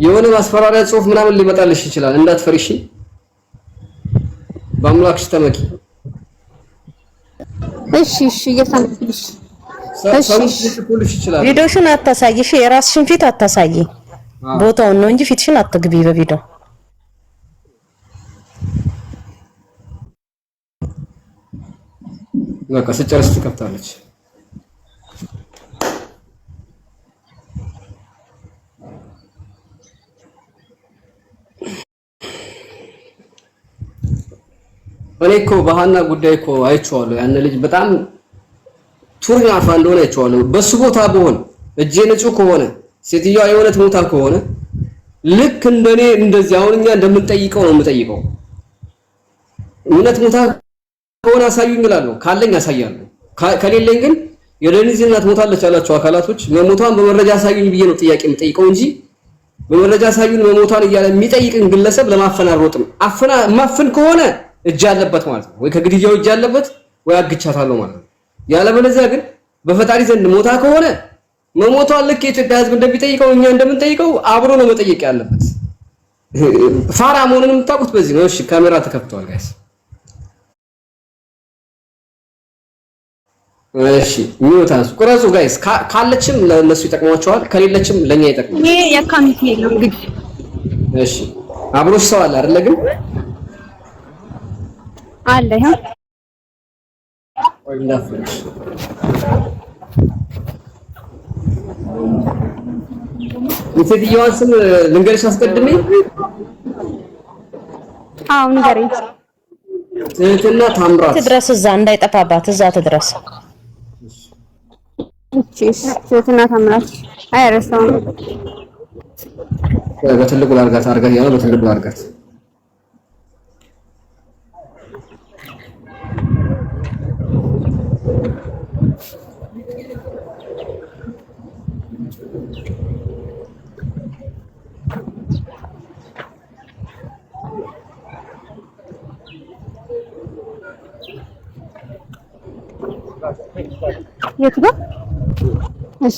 የሆነ ማስፈራሪያ ጽሁፍ ምናምን ሊመጣልሽ ይችላል እንዳትፈሪሽ በአምላክሽ ተመኪ እሺ እየሰማሁሽ ቪዲዮሽን አታሳይሽ የራስሽን ፊት አታሳይ ቦታውን ነው እንጂ ፊትሽን አትግቢ በቪዲዮ በቃ ስጨርስ ትከፍታለች እኔ እኮ በሃና ጉዳይ እኮ አይቼዋለሁ ያን ልጅ በጣም ቱርኛ አፋ እንደሆነ አይቼዋለሁ በሱ ቦታ በሆነ እጄ ንጹህ ከሆነ ሴትዮዋ የእውነት ሞታ ከሆነ ልክ እንደኔ እንደዚህ አሁን እኛ እንደምንጠይቀው ነው የምጠይቀው እውነት ሞታ ከሆነ አሳዩኝ እላለሁ ካለኝ አሳያለሁ ከሌለኝ ግን የደኒዝ እናት ሞታለች ያላችሁ አካላቶች መሞቷን በመረጃ አሳዩኝ ብዬ ነው ጥያቄ የምጠይቀው እንጂ በመረጃ አሳዩኝ መሞቷን እያለ የሚጠይቅን ግለሰብ ለማፈን አልሮጥም አፈና ማፈን ከሆነ እጅ አለበት ማለት ነው ወይ ከግድያው እጅ አለበት ወይ አግቻታለሁ ማለት ነው ያለበለዚያ ግን በፈጣሪ ዘንድ ሞታ ከሆነ መሞቷን ልክ የኢትዮጵያ ሕዝብ እንደሚጠይቀው እኛ እንደምንጠይቀው አብሮ ነው መጠየቅ ያለበት ፋራ መሆኑን የምታውቁት በዚህ ነው እሺ ካሜራ ተከፍቷል ጋይስ እሺ ሚውታንስ ቁረጹ ጋይስ ካለችም ለነሱ ይጠቅማቸዋል ከሌለችም ለኛ ይጠቅማል ይሄ የካሚቴ ነው እንግዲህ እሺ አብሮሽ ሰው አለ አይደል ግን አለ ይሄ ወይ እንዳፈሽ የሴትዮዋን ስም ልንገርሽ አስቀድሜ አዎ ንገረኝ ትህትና ታምራት ትድረስ እዛ እንዳይጠፋባት እዛ ትድረስ እቺ ትህትና ታምራት አይረሳውም በትልቁ ላርጋት አርጋት ያለው በትልቁ ላርጋት የት ጋር እሺ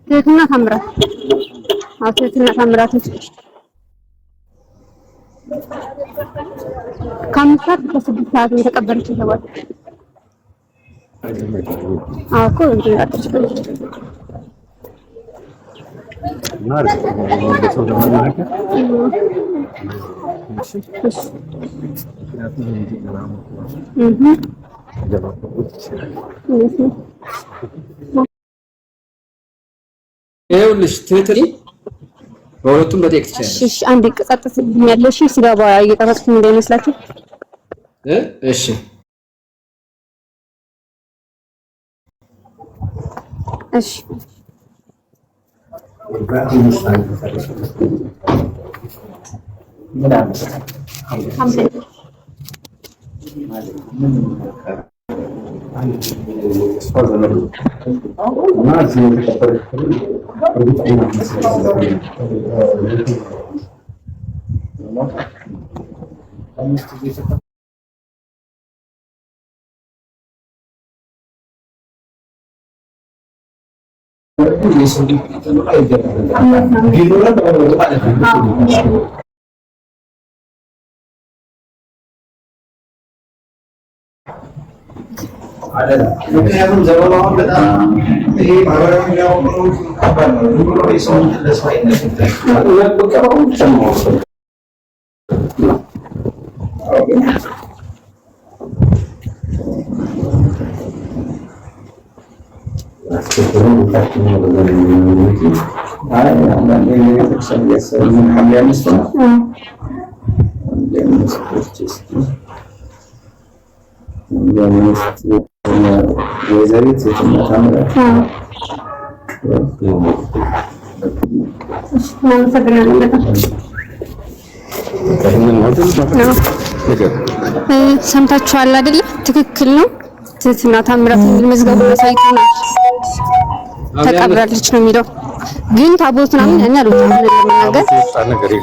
ትህትና ታምራት ትህትና ታምራት ከአምስት ከስድስት ሰዓት የተቀበለች ተባለ እኮ እንዴ አጥችልኝ ማለት ነው በሰው ለማናገር ይኸውልሽ ትህትኒ በሁለቱም በጤክ ትችላለሽ እሺ አንድ ቀጣጥስ ያለሽ ሲጋባ እየቀረጽኩ እንዳይመስላችሁ እሺ እሺ ምክንያቱም ዘመኑ አሁን በጣም ይሄ ማህበራዊ ሚዲያዎች ከባድ ነው። ዝም ብሎ የሰውን ተስፋ ይነሳል። ወይዘሪት ተማታምራት ሰምታችኋል አይደል? ትክክል ነው። ትህትና ታምራት የሚል መዝገቡ ሳይቶና ተቀብራለች ነው የሚለው። ግን ታቦት ምናምን እኛ ለማናገር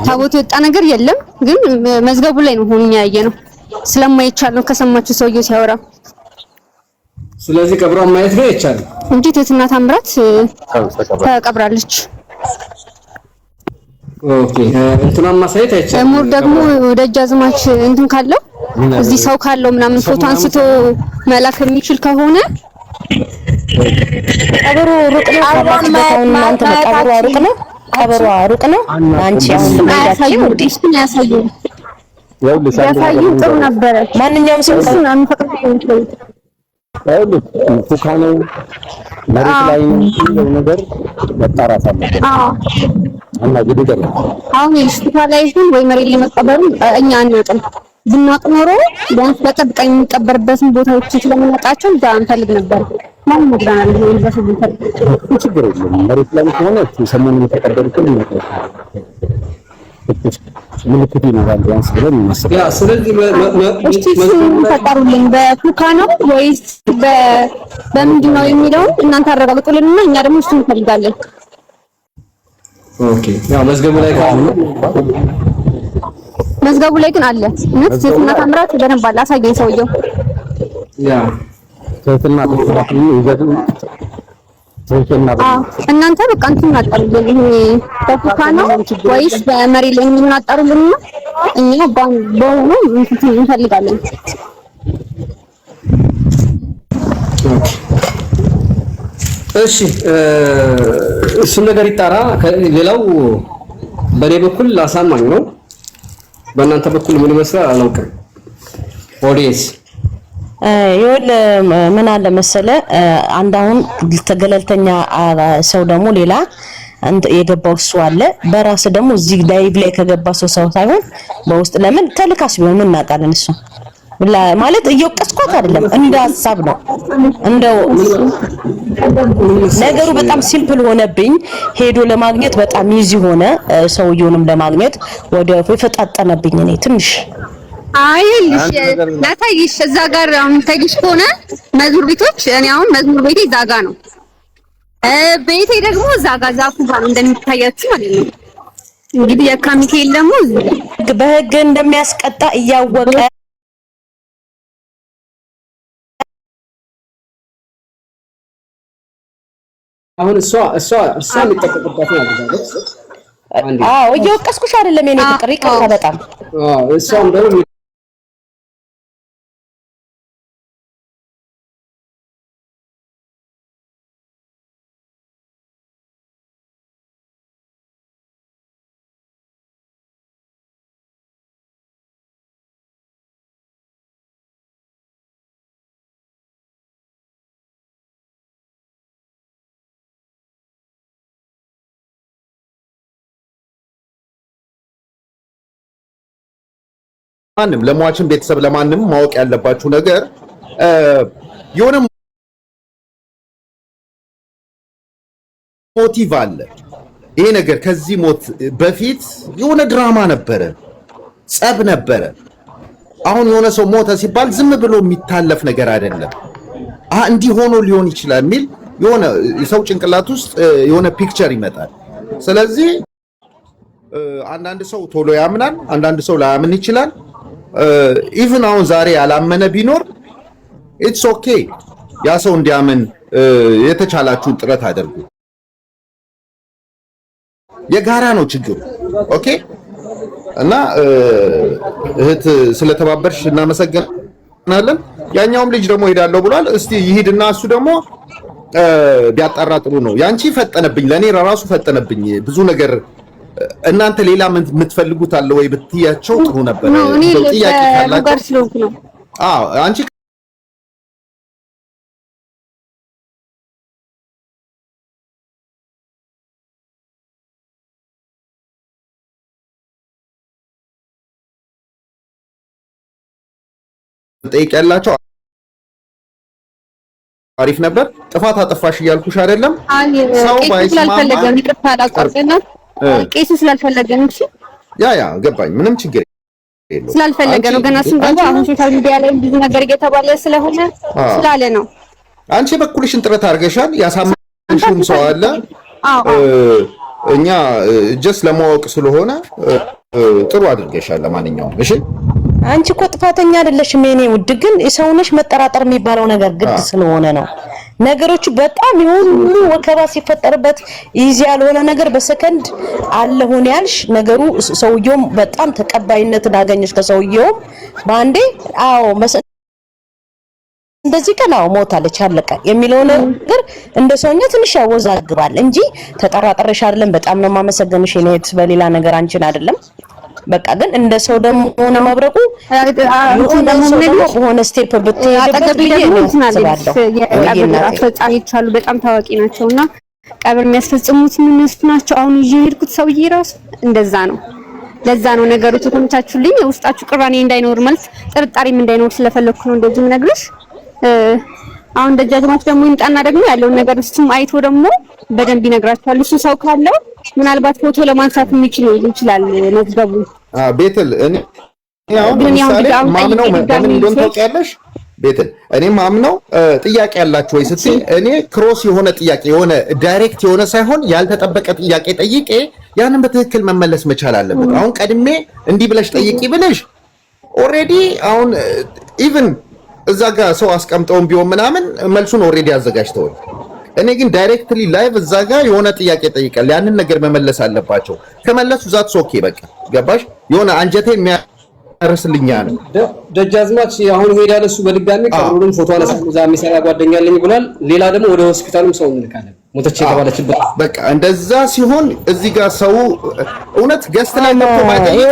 ታቦት የወጣ ነገር የለም። ግን መዝገቡ ላይ ነው ሆኛ ያየነው። ስለማይቻል ነው ከሰማችሁ ሰውየው ሲያወራ። ስለዚህ ቀብሯን ማየት ነው ይቻላል እንጂ ትህትና ታምራት ተቀብራለች። ኦኬ እንትናን ማሳየት አይቻልም። ሙር ደግሞ ደጃዝማች እንትን ካለው እዚህ ሰው ካለው ምናምን ፎቶ አንስቶ መላክ የሚችል ከሆነ ቀበሮ ሩቅ ነው። እናንተ ቀበሮ ሩቅ ነው። ቀበሮ ሩቅ ነው። አንቺ አሁን ያሳዩ ያሳዩ ጥሩ ነበረ። ማንኛውም ሰው ምናምን ፈቅዶ ይችላል። ፉካነው መሬት ላይ ያለው ነገር መጣራት አለበት። እና ግዴታ አሁን ስቲፋ ላይ ግን ወይ መሬት ላይ መቀበሩ እኛ አንወጥም። ብናቅ ኖሮ ቢያንስ በቀጣይ የሚቀበርበትን ቦታዎች ስለምናውቃቸው እዛ እንፈልግ ነበር። ማን መግባናል ነው ይልበሱ ቢፈልግ ችግር የለም። መሬት ላይ ከሆነ ሰሞኑን የተቀበሉትን ይመጣል ምልክት ይኖራል ቢያንስ ብለን እናስባለን። ያ ስለዚህ ተጣሩልን በፉካ ነው ወይስ በምንድን ነው የሚለውን እናንተ አረጋግጡልንና እኛ ደግሞ እሱን እንፈልጋለን። ኦኬ ያው መዝገቡ ላይ ካሉ መዝገቡ ላይ ግን አለ እነት ሴትና ታምራት በደንብ አለ አሳየኝ ሰውየው ያ ሴትና ታምራት ይዘን እናንተ በቃ እንትን አጣሩልን። ይሄ በፉካ ነው ወይስ በመሬት ላይ ምን አጣሩልን? እኛ በሆነ እንትን እንፈልጋለን። እሺ እሱን ነገር ይጣራ። ሌላው በኔ በኩል አሳማኝ ነው። በእናንተ በኩል ምን ይመስላል አላውቅም። ኦዲየንስ ይወል ምን አለ መሰለ አንድ አሁን ተገለልተኛ ሰው ደግሞ ሌላ የገባው እሱ አለ። በራስ ደግሞ እዚህ ዳይቭ ላይ ከገባ ሰው ሳይሆን በውስጥ ለምን ተልካስ ቢሆን እናውቃለን። እሱ ማለት እየወቀስኳት አይደለም እንደ ሐሳብ ነው። እንደው ነገሩ በጣም ሲምፕል ሆነብኝ። ሄዶ ለማግኘት በጣም ኢዚ ሆነ። ሰውየውንም ለማግኘት ወደ ፈጣጠነብኝ እኔ ትንሽ አይልሽ ላታይሽ እዛ ጋር አሁን ታይሽ ከሆነ መዝሙር ቤቶች እኔ አሁን መዝሙር ቤቴ እዛ ጋር ነው። ቤቴ ደግሞ እዛ ጋር ዛፉ ጋር እንደሚታያችሁ ማለት ነው። እንግዲህ የካሚካኤል ደግሞ በህግ እንደሚያስቀጣ እያወቀ አሁን እሷ የሚጠቀቅባት ነው አድርጋለች። እየወቀስኩሽ አይደለም የኔ ፍቅር ይቅርታ በጣም እሷም ደግሞ ማንም ለሟችን ቤተሰብ ለማንም ማወቅ ያለባችሁ ነገር የሆነ ሞቲቭ አለ። ይሄ ነገር ከዚህ ሞት በፊት የሆነ ድራማ ነበረ፣ ጸብ ነበረ። አሁን የሆነ ሰው ሞተ ሲባል ዝም ብሎ የሚታለፍ ነገር አይደለም። እንዲህ ሆኖ ሊሆን ይችላል የሚል የሆነ የሰው ጭንቅላት ውስጥ የሆነ ፒክቸር ይመጣል። ስለዚህ አንዳንድ ሰው ቶሎ ያምናል፣ አንዳንድ ሰው ላያምን ይችላል። ኢቭን አሁን ዛሬ ያላመነ ቢኖር ኢትስ ኦኬ። ያ ሰው እንዲያምን የተቻላችሁን ጥረት አድርጉ። የጋራ ነው ችግሩ። ኦኬ። እና እህት ስለተባበርሽ እናመሰግናለን። ያኛውም ልጅ ደግሞ ሄዳለሁ ብሏል። እስቲ ይሂድና እሱ ደግሞ ቢያጣራ ጥሩ ነው። ያንቺ ፈጠነብኝ፣ ለኔ ራሱ ፈጠነብኝ ብዙ ነገር። እናንተ ሌላ የምትፈልጉት አለ ወይ ብትያቸው ጥሩ ነበር። ጥያቄ ካላችሁ አንቺ ጠይቅ ያላቸው አሪፍ ነበር። ጥፋት አጠፋሽ እያልኩሽ አይደለም። ሰው ባይስማማ ቄሱ ስላልፈለገ ነው። እሺ ያ ገባኝ። ምንም ችግር የለውም። ስላልፈለገ ነው። ገና ስንገባ አሁን ሶሻል ሚዲያ ላይ ብዙ ነገር እየተባለ ስለሆነ ስላለ ነው። አንቺ በኩልሽን ጥረት አድርገሻል። ያሳመንሽውም ሰው አለ። እኛ ጀስት ለማወቅ ስለሆነ ጥሩ አድርገሻል። ለማንኛውም እሺ፣ አንቺ እኮ ጥፋተኛ አይደለሽም የኔ ውድ፣ ግን የሰውነሽ መጠራጠር የሚባለው ነገር ግድ ስለሆነ ነው። ነገሮች በጣም የሁሉ ወከባ ሲፈጠርበት ይዚ ያልሆነ ነገር በሰከንድ አለሁን ያልሽ ነገሩ ሰውየው በጣም ተቀባይነትን አገኘሽ ከሰውየው ባንዴ አዎ እንደዚህ ቀናው ሞታለች አለቀ የሚለው ነገር እንደ ሰውኛ ትንሽ ያወዛግባል እንጂ ተጠራጥረሽ አይደለም በጣም ነው ማመሰግንሽ እኔት በሌላ ነገር አንቺን አይደለም በቃ ግን እንደ ሰው ደግሞ ሆነ መብረቁ ሆነ ስቴፕ ብትሄድበት አፈጻሚዎች አሉ በጣም ታዋቂ ናቸውና ቀብር የሚያስፈጽሙት እነሱ ናቸው አሁን ይዤ ሄድኩት ሰውዬ ራሱ እንደዛ ነው ለዛ ነው ነገሩ ተቆምታችሁልኝ ውስጣችሁ ቅራኔ እንዳይኖር ማለት ጥርጣሬም እንዳይኖር ስለፈለኩ ነው እንደዚህ ነግርሽ አሁን ደጃዝማች ደግሞ ይምጣና ደግሞ ያለውን ነገር እሱም አይቶ ደግሞ በደንብ ይነግራችኋል እሱ ሰው ካለው ምናልባት ፎቶ ለማንሳት ይችላል መዝገቡ ቤተል እኔ አሁን ማምነው ምን እንደሆነ ታውቂያለሽ ቤተል እኔ ማምነው ጥያቄ ያላችሁ ወይ ስትይ እኔ ክሮስ የሆነ ጥያቄ የሆነ ዳይሬክት የሆነ ሳይሆን ያልተጠበቀ ጥያቄ ጠይቄ ያንን በትክክል መመለስ መቻል አለበት አሁን ቀድሜ እንዲህ ብለሽ ጠይቂ ብለሽ ኦሬዲ አሁን ኢቭን እዛ ጋር ሰው አስቀምጠውን ቢሆን ምናምን መልሱን ኦሬዲ አዘጋጅተዋል እኔ ግን ዳይሬክትሊ ላይቭ እዛ ጋር የሆነ ጥያቄ ጠይቃል ያንን ነገር መመለስ አለባቸው ከመለሱ ዛት ኦኬ በቃ ገባሽ የሆነ አንጀቴ የሚያርስልኛ ነው ደጃዝማች አሁን ሄዳለ እሱ በድጋሚ ቀሩንም ፎቶ አነሳው እዛ የሚሰራ ጓደኛ አለኝ ብሏል ሌላ ደግሞ ወደ ሆስፒታሉም ሰው እንልካለን ሞተች የተባለችበት በቃ እንደዛ ሲሆን እዚህ ጋር ሰው እውነት ገስት ላይ መጥቶ ማይጠይቅ